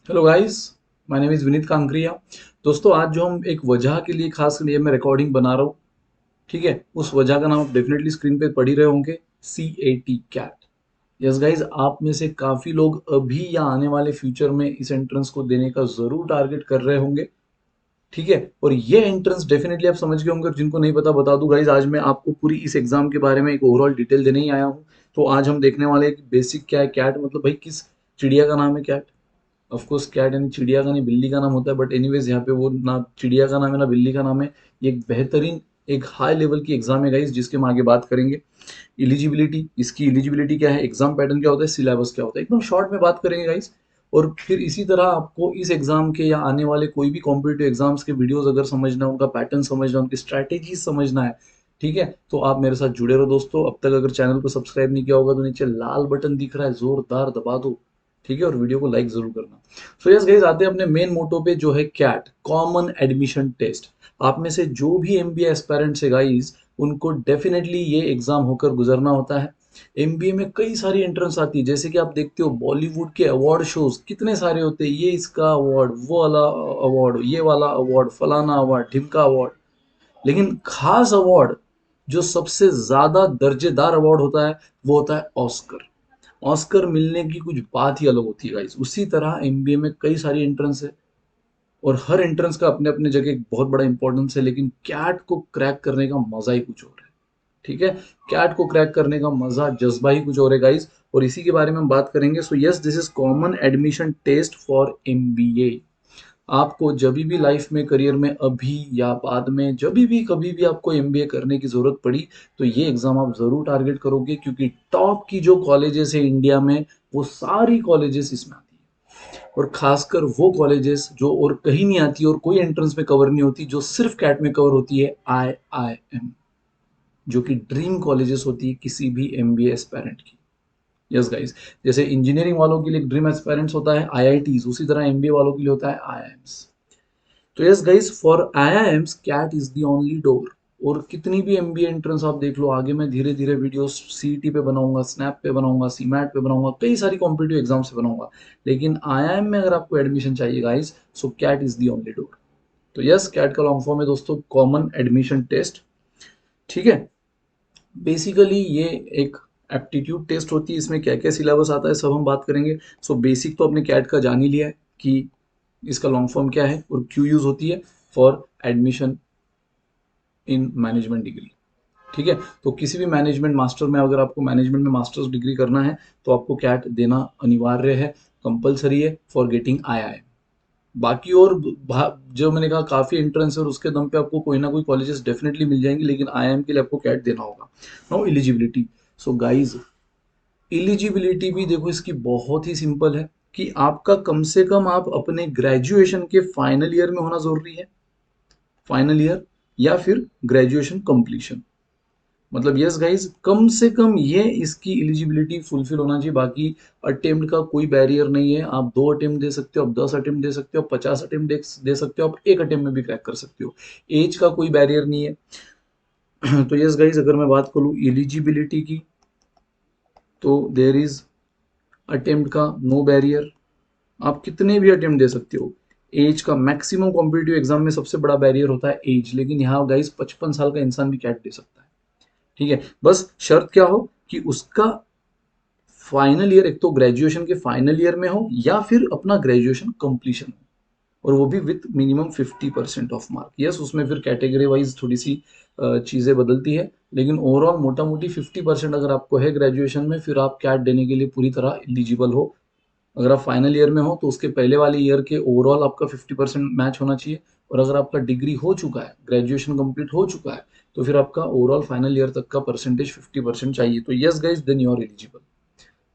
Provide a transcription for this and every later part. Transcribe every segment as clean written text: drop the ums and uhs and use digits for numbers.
Hello guys, my name is Vineet Kankaria. दोस्तों, आज जो हम एक वजह के लिए खास लिए मैं रिकॉर्डिंग बना रहा हूँ, ठीक है? उस वजह का नाम आप डेफिनेटली स्क्रीन पे पढ़ ही रहे होंगे, CAT कैट। यस गाइस, आप में से काफ़ी लोग अभी या आने वाले फ्यूचर में इस एंट्रेंस को देने का ज़रूर टारगेट कर रहे होंगे, ठीक है? और ये एंट्रेंस डेफिनेटली आप समझ गए होंगे, और जिनको नहीं पता बता दूं गाइस, आज मैं आपको पूरी इस एग्जाम के बारे में एक ओवरऑल डिटेल देने ही आया हूँ। तो आज हम देखने वाले हैं कि बेसिक क्या है कैट, मतलब भाई किस चिड़िया का नाम है कैट। ऑफ कोर्स कैट यानी चिड़िया का नहीं, बिल्ली का नाम होता है, बट एनीवेज यहाँ पे वो ना चिड़िया का नाम है ना बिल्ली का नाम है। ये एक बेहतरीन, एक हाई लेवल की एग्जाम है गाइस, जिसके हम आगे बात करेंगे। एलिजिबिलिटी, इसकी एलिजिबिलिटी क्या है, एग्जाम पैटर्न क्या होता है, सिलेबस क्या होता है, एकदम शॉर्ट में बात करेंगे गाइस। और फिर इसी तरह आपको इस एग्जाम के या आने वाले कोई भी कॉम्पिटिटिव एग्जाम्स के वीडियोस अगर समझना है, उनका पैटर्न समझना है, उनकी स्ट्रैटेजी समझना है, ठीक है, तो आप मेरे साथ जुड़े रहो दोस्तों। अब तक अगर चैनल को सब्सक्राइब नहीं किया होगा तो नीचे लाल बटन दिख रहा है, जोरदार दबा दो, ठीक है, और वीडियो को लाइक जरूर करना। सो यस गाइस, आते हैं अपने मेन मोटो पे, जो है कैट, कॉमन एडमिशन टेस्ट। आप में से जो भी एमबीए एस्पायरेंट्स है गाइस, उनको डेफिनेटली ये एग्जाम होकर गुजरना होता है। एमबीए में कई सारी एंट्रेंस आती है, जैसे कि आप देखते हो बॉलीवुड के अवार्ड शोज कितने सारे होते हैं, ये इसका अवार्ड, वो वाला अवार्ड, ये वाला अवार्ड, फलाना अवार्ड, ढिमका अवार्ड। लेकिन खास अवार्ड, जो सबसे ज्यादा दर्जेदार अवार्ड होता है, वो होता है ऑस्कर। ऑस्कर मिलने की कुछ बात ही अलग होती है गाइस। उसी तरह एमबीए में कई सारी एंट्रेंस है, और हर एंट्रेंस का अपने अपने जगह एक बहुत बड़ा इंपॉर्टेंस है, लेकिन कैट को क्रैक करने का मजा ही कुछ और है, ठीक है? कैट को क्रैक करने का मजा, जज्बा ही कुछ और है गाइस, और इसी के बारे में हम बात करेंगे। So yes, this is common admission test for MBA. आपको जब भी लाइफ में, करियर में, अभी या बाद में, जब भी कभी भी आपको एमबीए करने की जरूरत पड़ी, तो ये एग्जाम आप जरूर टारगेट करोगे, क्योंकि टॉप की जो कॉलेजेस है इंडिया में, वो सारी कॉलेजेस इसमें आती है। और खासकर वो कॉलेजेस जो और कहीं नहीं आती और कोई एंट्रेंस में कवर नहीं होती, जो सिर्फ कैट में कवर होती है, IIM, जो कि ड्रीम कॉलेजेस होती है किसी भी एमबीए एस्पायरेंट की। यस गाइस, जैसे इंजीनियरिंग वालों के लिए ड्रीम एस्पायरेंट्स होता है आईआईटीज, उसी तरह एमबीए वालों के लिए होता है आईआईएम्स। तो yes guys, for IIMs CAT is the only door. और कितनी भी एमबीए एंट्रेंस आप देख लो, आगे मैं धीरे धीरे वीडियोस सीईटी पे बनाऊंगा, स्नैप पे बनाऊंगा, सीमैट पे बनाऊंगा, कई सारी कॉम्पिटिटिव एग्जाम्स पे बनाऊंगा। लेकिन आईआईएम में अगर आपको एडमिशन चाहिए guys, so CAT is the only door. तो यस, कैट का लॉन्ग फॉर्म है दोस्तों, कॉमन एडमिशन टेस्ट, ठीक है? बेसिकली ये एक एप्टीट्यूड टेस्ट होती है। इसमें क्या क्या सिलेबस आता है, सब हम बात करेंगे। सो बेसिक तो अपने कैट का जान ही लिया है कि इसका लॉन्ग फॉर्म क्या है और क्यों यूज होती है, for admission in management degree, ठीक है? तो किसी भी मैनेजमेंट मास्टर में, अगर आपको मैनेजमेंट में मास्टर्स डिग्री करना है, तो आपको कैट देना अनिवार्य है, कंपलसरी है, फॉर गेटिंग आई। बाकी और जो मैंने कहा काफी एंट्रेंस है, और उसके दम पे आपको कोई ना कोई कॉलेजेस डेफिनेटली मिल जाएंगे, लेकिन आईआईएम के लिए आपको कैट देना होगा। Now eligibility. So guys, eligibility भी देखो इसकी बहुत ही सिंपल है, कि आपका कम से कम आप अपने ग्रेजुएशन के फाइनल ईयर में होना जरूरी है, फाइनल ईयर, या फिर ग्रेजुएशन कंप्लीशन। मतलब यस गाइज, कम से कम ये इसकी एलिजिबिलिटी फुलफिल होना चाहिए। बाकी अटेम्प्ट का कोई बैरियर नहीं है, आप 2 अटेम्प्ट दे सकते हो, आप 10 अटेम्प्ट दे सकते हो, आप 50 अटेम्प्ट दे सकते हो, आप एक अटेम्प्ट में भी क्रैक कर सकते हो। एज का कोई बैरियर नहीं है। तो यस गाइज, अगर मैं बात करूँ एलिजिबिलिटी की, तो देर इज अटेम्प्ट का नो बैरियर, आप कितने भी अटेम्प्ट दे सकते हो। एज का मैक्सिमम कॉम्पिटिटिव एग्जाम में सबसे बड़ा बैरियर होता है एज, लेकिन यहाँ गाइज 55 साल का इंसान भी कैट दे सकता है, ठीक है? बस शर्त क्या हो कि उसका फाइनल ईयर, एक तो ग्रेजुएशन के फाइनल ईयर में हो, या फिर अपना ग्रेजुएशन कंप्लीशन हो, और वो भी with minimum 50% of mark. Yes, उसमें फिर कैटेगरी वाइज थोड़ी सी चीज़ें बदलती है, लेकिन ओवरऑल मोटा मोटी 50% अगर आपको है ग्रेजुएशन में, फिर आप कैट देने के लिए पूरी तरह एलिजिबल हो। अगर आप फाइनल ईयर में हो, तो उसके पहले वाले ईयर के ओवरऑल आपका 50% मैच होना चाहिए। और अगर आपका डिग्री हो चुका है, ग्रेजुएशन कंप्लीट हो चुका है, तो फिर आपका ओवरऑल फाइनल ईयर तक का परसेंटेज 50% चाहिए। तो yes guys, then you are eligible.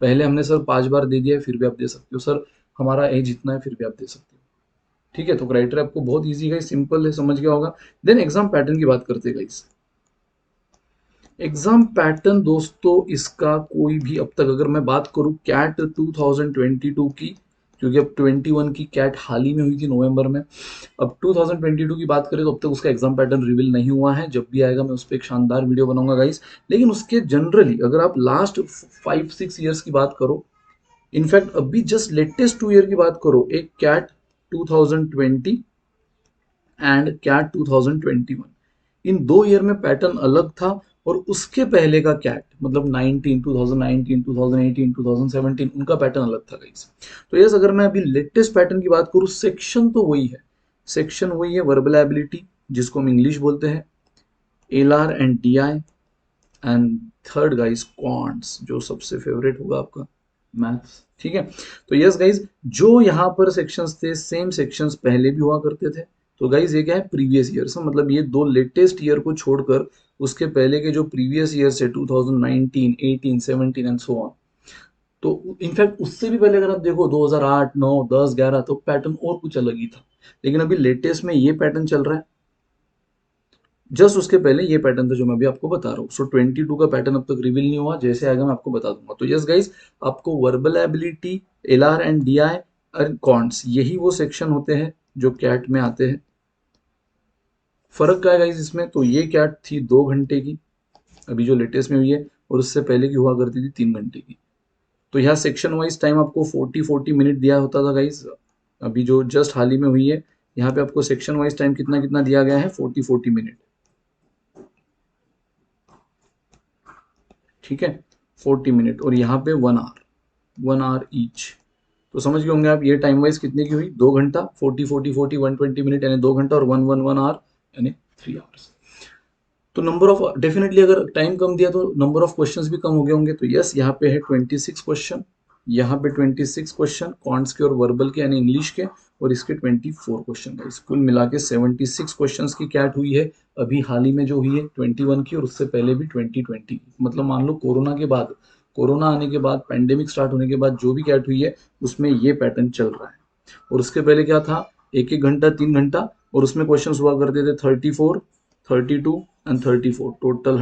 पहले हमने सर 5 बार दे दिया है, फिर भी आप दे सकते हो सर, हमारा एज इतना है, फिर भी आप दे सकते हो, ठीक है? तो क्राइटेरिया आपको बहुत ईजी है, सिंपल है, समझ गया होगा। देन एग्जाम पैटर्न की बात करते हैं गाइस। एग्जाम पैटर्न दोस्तों, इसका कोई भी, अब तक अगर मैं बात करूं कैट 2022 की, क्योंकि अब 21 की कैट हाल ही में हुई थी नवंबर में, अब 2022 की बात करें तो अब तक उसका एग्जाम पैटर्न रिवील नहीं हुआ है। जब भी आएगा मैं उस पर एक शानदार वीडियो बनाऊंगा गाइस। लेकिन उसके जनरली अगर आप लास्ट 5-6 ईयर्स की बात करो, इनफैक्ट अभी जस्ट लेटेस्ट 2 ईयर की बात करो, एक कैट 2020 एंड कैट 2021, इन 2 ईयर में पैटर्न अलग था। और उसके पहले का कैट मतलब 2019, 2018, 2017 उनका पैटर्न अलग था गाइस। तो यस, अगर मैं अभी लेटेस्ट पैटर्न की बात करूं, सेक्शन तो वही है, सेक्शन वही है, वर्बल एबिलिटी जिसको हम इंग्लिश बोलते हैं, LR and DI, and third guys quants, जो सबसे फेवरेट होगा आपका, मैथ्स। ठीक है, तो यस गाइस, जो यहाँ पर सेक्शंस थे सेम सेक्शंस पहले भी हुआ करते थे। तो गाइस ये क्या है, प्रीवियस ईयर से, मतलब ये दो लेटेस्ट ईयर को छोड़कर उसके पहले के जो प्रीवियस ईयर से 2019, 18, 17 एंड सो ऑन, तो इनफैक्ट उससे भी पहले अगर आप देखो 2008, 9, 10, 11, तो पैटर्न और कुछ अलग ही था। लेकिन अभी लेटेस्ट में ये पैटर्न चल रहा है, जस्ट उसके पहले ये पैटर्न था जो मैं अभी आपको बता रहा हूँ। सो 22 का पैटर्न अब तक रिवील नहीं हुआ, जैसे आएगा मैं आपको बता दूंगा। तो यस गाइस, आपको verbal ability, LR and DI and counts, यही वो सेक्शन होते हैं जो कैट में आते हैं। फर्क क्या है गाइस इसमें, तो ये कैट थी 2 घंटे की, अभी जो लेटेस्ट में हुई है, और उससे पहले की हुआ करती थी 3 घंटे की। तो यहाँ सेक्शन वाइज टाइम आपको 40 मिनट दिया होता था गाइस। अभी जो जस्ट हाल ही में हुई है, यहाँ पे आपको सेक्शन वाइज टाइम कितना कितना दिया गया है, 40 मिनट। ठीक है, 40 मिनट, और यहाँ पे 1 आवर, 1 आवर ईच। तो समझ गए होंगे आप ये टाइम वाइज कितने की हुई, 2 घंटा, 40 120 मिनट यानी 2 घंटा, और 1 1 1 आवर यानी 3 आवर्स। तो नंबर ऑफ, डेफिनेटली अगर टाइम कम दिया तो नंबर ऑफ क्वेश्चंस भी कम हो गए होंगे। तो यस, यहाँ पे है 26 क्वेश्चन, यहाँ पे 26 क्वेश्चन कॉन्ट्स के और वर्बल के यानी इंग्लिश के, और इसके 24 क्वेश्चन है। कुल मिला के 76 क्वेश्चन की कैट हुई है अभी हाल ही में जो हुई है 21 की, और उससे पहले भी 2020 की। मतलब मान लो कोरोना के बाद, कोरोना आने के बाद, पैंडेमिक स्टार्ट होने के बाद जो भी कैट हुई है उसमें ये पैटर्न चल रहा है। और उसके पहले क्या था, 1 1 घंटा, 3 घंटा, और उसमें क्वेश्चन हुआ करते थे 34, 32 एंड 34, टोटल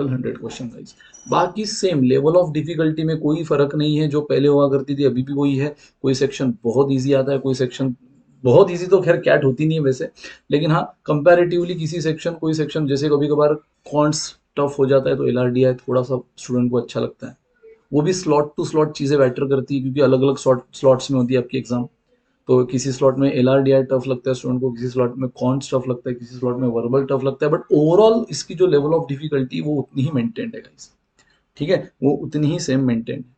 100 क्वेश्चन गाइस। बाकी सेम लेवल ऑफ डिफिकल्टी में कोई फर्क नहीं है, जो पहले हुआ करती थी अभी भी वही है। कोई सेक्शन बहुत इजी आता है, कोई सेक्शन बहुत इजी तो खैर कैट होती नहीं है वैसे, लेकिन हाँ कंपैरेटिवली किसी सेक्शन, कोई सेक्शन जैसे कभी कभार कॉन्ट्स टफ हो जाता है तो एलआरडीआई थोड़ा सा स्टूडेंट को अच्छा लगता है। वो भी स्लॉट टू स्लॉट चीजें बेटर करती है, क्योंकि अलग अलग स्लॉट्स में होती है आपकी एग्जाम। तो किसी स्लॉट में एलआरडीआई टफ लगता है स्टूडेंट को, किसी स्लॉट में कॉन्स टफ लगता है, किसी स्लॉट में वर्बल टफ लगता है, बट ओवरऑल इसकी जो लेवल ऑफ डिफिकल्टी वो उतनी ही मेंटेन्ड है गाइस। ठीक है, वो उतनी ही सेम मेंटेन्ड है।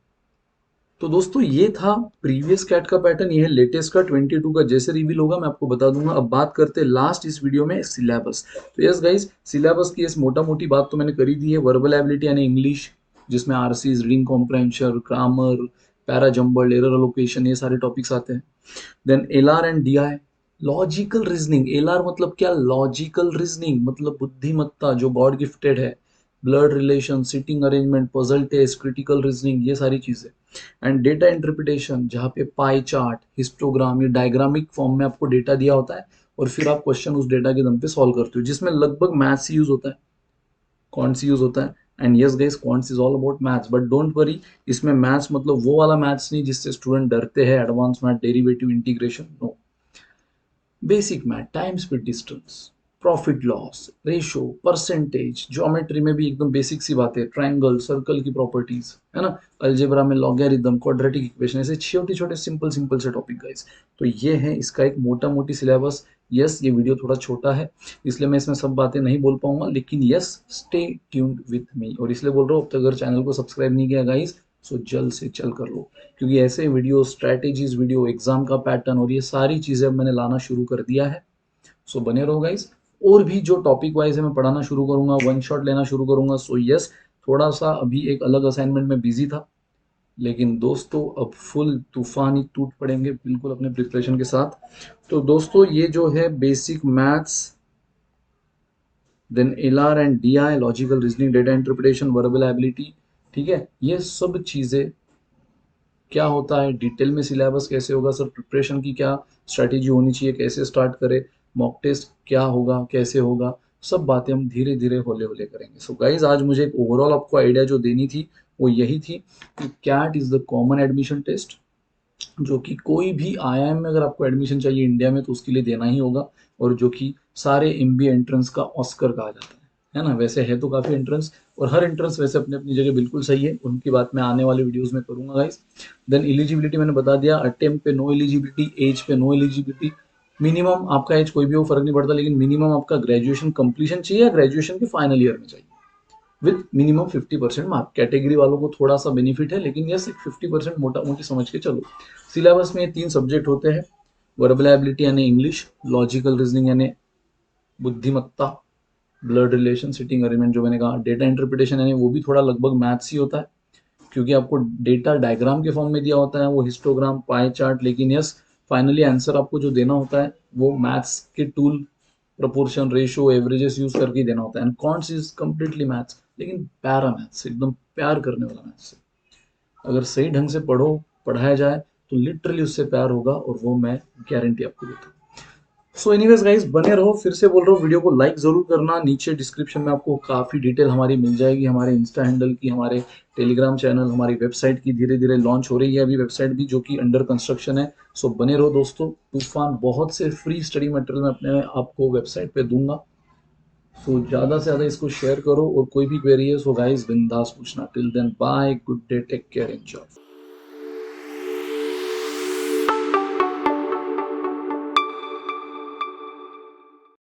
तो दोस्तों ये था प्रीवियस कैट का पैटर्न, ये है लेटेस्ट का 22 का। जैसे रिवील होगा मैं आपको बता दूंगा। अब बात करते हैं लास्ट इस वीडियो में, सिलेबस। तो यस गाइस, सिलेबस की इस मोटा मोटी बात तो मैंने करी दी है। वर्बल एबिलिटी यानी इंग्लिश, जिसमें RCs, reading comprehension, grammar, para jumble, error allocation, ये सारे टॉपिक्स आते हैं। Then LR and DI, logical reasoning. LR मतलब क्या, लॉजिकल रीजनिंग मतलब बुद्धिमत्ता जो गॉड गिफ्टेड है, blood relation, sitting arrangement, puzzle test, critical reasoning, ये सारी चीजें। एंड डेटा इंटरप्रिटेशन, जहाँ पे पाई चार्ट, हिस्टोग्राम, ये डायग्रामिक फॉर्म में आपको डेटा दिया होता है, और फिर आप क्वेश्चन उस डेटा के दम पे सॉल्व करते हो, जिसमें लगभग मैथ्स यूज होता है, कौन सी यूज होता है। And yes guys, quants is all about maths, but don't worry, इसमें मैथ्स मतलब वो वाला मैथ्स नहीं जिससे स्टूडेंट डरते हैं, advance math, derivative, integration, no. Basic math, time speed distance, profit loss, ratio, percentage, geometry में भी एकदम बेसिक सी बातें, ट्रायंगल, सर्कल की प्रॉपर्टीज, है ना, अलजेब्रा में लॉगरिथम, क्वाड्रेटिक इक्वेशन, ऐसे छोटे छोटे सिंपल सिंपल से टॉपिक गाइस। तो ये है इसका एक मोटा मोटी सिलेबस। यस, ये वीडियो थोड़ा छोटा है, इसलिए मैं इसमें सब बातें नहीं बोल पाऊंगा, लेकिन yes, stay tuned with me. और इसलिए बोल रहा हूँ, अब तक अगर चैनल को सब्सक्राइब नहीं किया गाइस, सो जल्द से जल्द कर लो, क्योंकि ऐसे वीडियो, स्ट्रैटेजीज वीडियो, एग्जाम का पैटर्न और ये सारी चीजें अब मैंने लाना शुरू कर दिया है। सो बने रहो गाइस। और भी जो टॉपिक वाइज है मैं पढ़ाना शुरू करूंगा, वन शॉट लेना शुरू करूंगा। सो यस, थोड़ा सा अभी एक अलग असाइनमेंट में बिजी था, लेकिन दोस्तों अब फुल तूफानी टूट पड़ेंगे बिल्कुल अपने प्रिपरेशन के साथ। तो दोस्तों ये जो है basic maths, then LR and DI, logical reasoning, data interpretation, verbal ability, ठीक है, ये सब चीजें क्या होता है, डिटेल में सिलेबस कैसे होगा, सर प्रिपरेशन की क्या स्ट्रैटेजी होनी चाहिए, कैसे स्टार्ट करें, मॉक टेस्ट क्या होगा, कैसे होगा, सब बातें हम धीरे धीरे होले होले करेंगे। सो गाइज, आज मुझे एक ओवरऑल आपको आइडिया जो देनी थी वो यही थी कि CAT is the common admission test, जो कि कोई भी आईआईएम में अगर आपको एडमिशन चाहिए इंडिया में तो उसके लिए देना ही होगा, और जो कि सारे एमबीए एंट्रेंस का ऑस्कर कहा जाता है। है ना। वैसे है तो काफ़ी एंट्रेंस, और हर एंट्रेंस वैसे अपनी अपनी जगह बिल्कुल सही है, उनकी बात मैं आने वाले वीडियोस में करूंगा गाइस। देन एलिजिबिलिटी मैंने बता दिया, अटेम्प्ट पे नो एलिजिबिलिटी, एज पे नो एलिजिबिलिटी। मिनिमम आपका एज कोई भी हो, फर्क नहीं पड़ता, लेकिन मिनिमम आपका ग्रेजुएशन कंप्लीशन चाहिए या ग्रेजुएशन के फाइनल ईयर में चाहिए, विद मिनिमम 50% मार्क। कैटेगरी वालों को थोड़ा सा बेनिफिट है, लेकिन यस एक 50% मोटा मोटी समझ के चलो। सिलेबस में ये 3 सब्जेक्ट होते हैं, वर्बल एबिलिटी यानी इंग्लिश, लॉजिकल रीजनिंग यानी बुद्धिमत्ता, ब्लड रिलेशन, सिटिंग अरेंजमेंट जो मैंने कहा, डेटा इंटरप्रिटेशन यानी वो भी थोड़ा लगभग मैथ्स ही होता है, क्योंकि आपको डेटा डायग्राम के फॉर्म में दिया होता है, वो हिस्टोग्राम, पाई चार्ट, लेकिन यस फाइनली आंसर आपको जो देना होता है वो मैथ्स के tool, proportion, ratio, averages use करके ही देना होता है। And counts is completely maths, लेकिन पैरा मैथ्स, एकदम प्यार करने वाला मैथ्स। अगर सही ढंग से पढ़ाया जाए तो लिटरली उससे प्यार होगा, और वो मैं गारंटी आपको देता हूँ। सो एनीवेज गाइस, बने रहो, फिर से बोल रहा हूँ, वीडियो को लाइक जरूर करना। नीचे डिस्क्रिप्शन में आपको काफी डिटेल हमारी मिल जाएगी, हमारे इंस्टा हैंडल की, हमारे टेलीग्राम चैनल, हमारी वेबसाइट की धीरे धीरे लॉन्च हो रही है अभी वेबसाइट भी, जो कि अंडर कंस्ट्रक्शन है। सो बने रहो दोस्तों, तूफान बहुत से फ्री स्टडी मटेरियल मैं अपने आपको वेबसाइट पे दूंगा। सो ज्यादा से ज्यादा इसको शेयर करो, और कोई भी क्वेरी है सो गाइस बिंदास पूछना। Till then bye, good day, take care, enjoy.